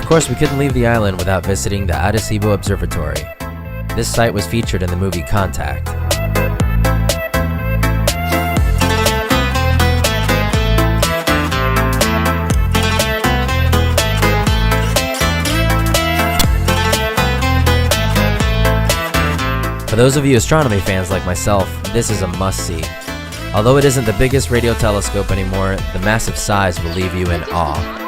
course, we couldn't leave the island without visiting the Arecibo Observatory. This site was featured in the movie Contact. For those of you astronomy fans like myself, this is a must-see. Although it isn't the biggest radio telescope anymore, the massive size will leave you in awe.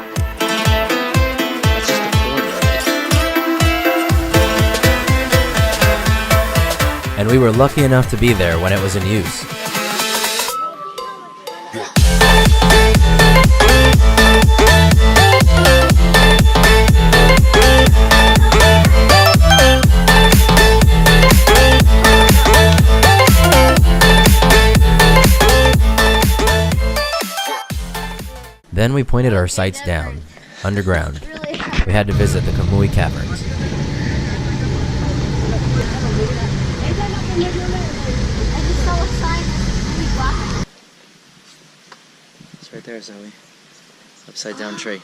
And we were lucky enough to be there when it was in use. Then we pointed our sights down, underground. We had to visit the Kamui caverns. It's right there, Zoe. Upside down tree.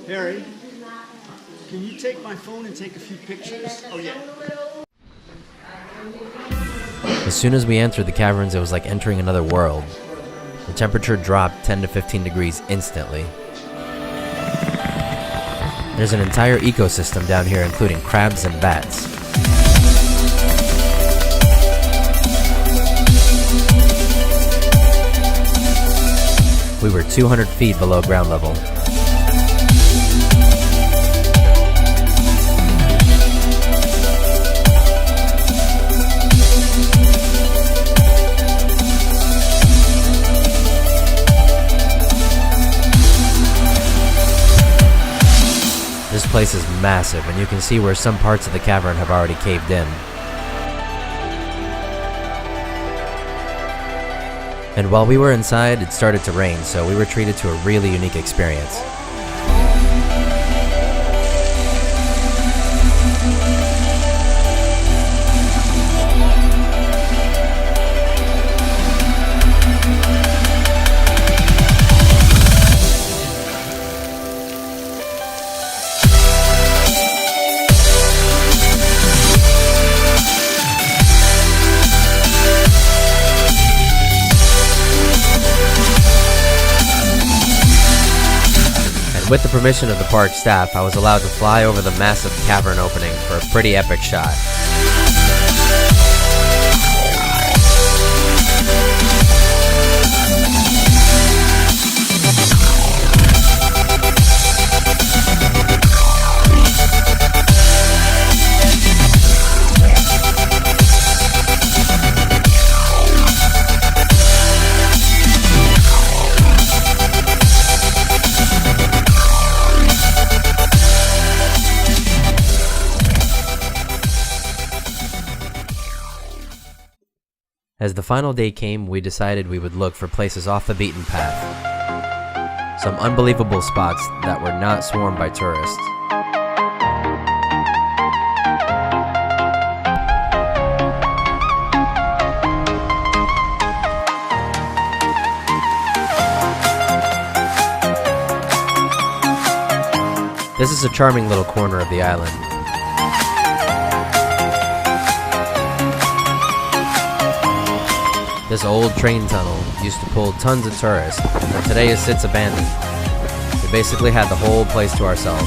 Harry, can you take my phone and take a few pictures? Oh yeah. As soon as we entered the caverns, it was like entering another world. The temperature dropped 10 to 15 degrees instantly. There's an entire ecosystem down here, including crabs and bats. We were 200 feet below ground level. This place is massive, and you can see where some parts of the cavern have already caved in. And while we were inside, it started to rain, so we were treated to a really unique experience. With the permission of the park staff, I was allowed to fly over the massive cavern opening for a pretty epic shot. As the final day came, we decided we would look for places off the beaten path. Some unbelievable spots that were not swarmed by tourists. This is a charming little corner of the island. This old train tunnel used to pull tons of tourists, but today it sits abandoned. We basically had the whole place to ourselves.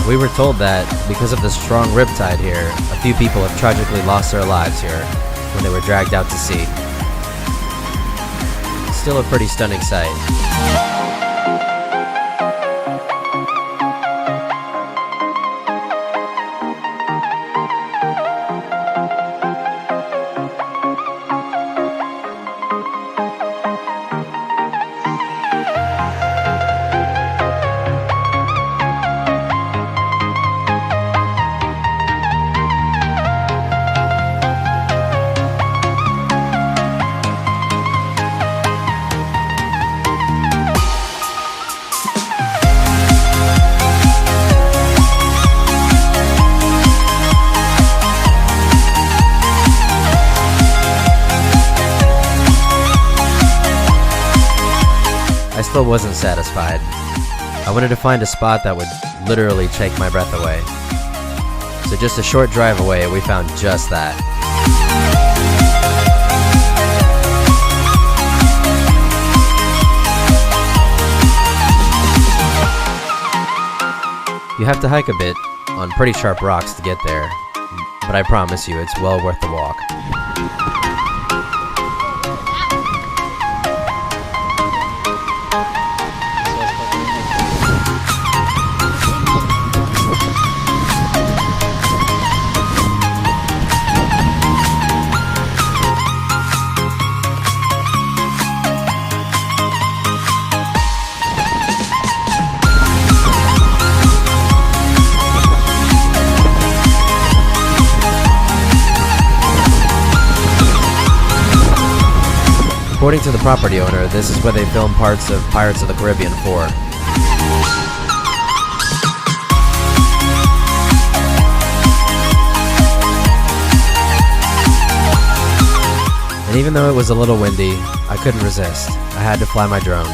We were told that, because of the strong riptide here, a few people have tragically lost their lives here when they were dragged out to sea. Still a pretty stunning sight. still wasn't satisfied. I wanted to find a spot that would literally take my breath away. So just a short drive away, we found just that. You have to hike a bit on pretty sharp rocks to get there, but I promise you it's well worth the walk. According to the property owner, this is where they filmed parts of Pirates of the Caribbean 4. And even though it was a little windy, I couldn't resist. I had to fly my drone.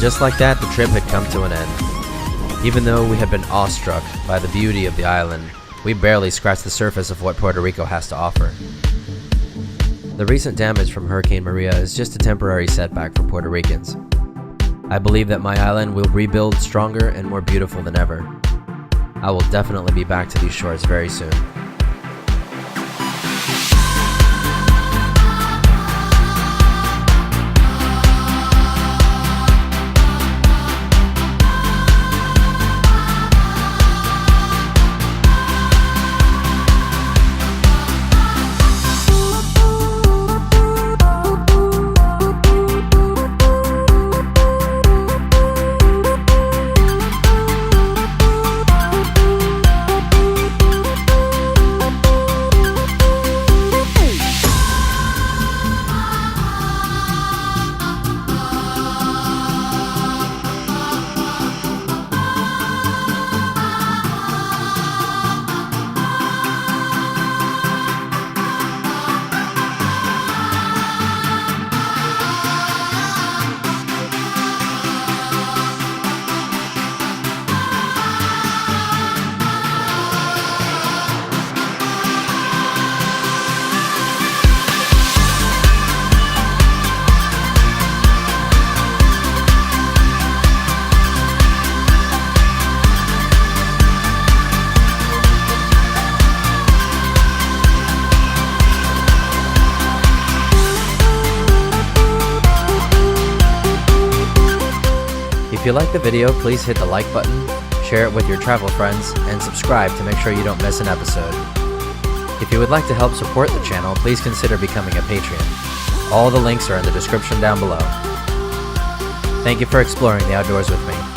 Just like that, the trip had come to an end. Even though we had been awestruck by the beauty of the island, we barely scratched the surface of what Puerto Rico has to offer. The recent damage from Hurricane Maria is just a temporary setback for Puerto Ricans. I believe that my island will rebuild stronger and more beautiful than ever. I will definitely be back to these shores very soon. If you like the video, please hit the like button, share it with your travel friends, and subscribe to make sure you don't miss an episode. If you would like to help support the channel, please consider becoming a patron. All the links are in the description down below. Thank you for exploring the outdoors with me.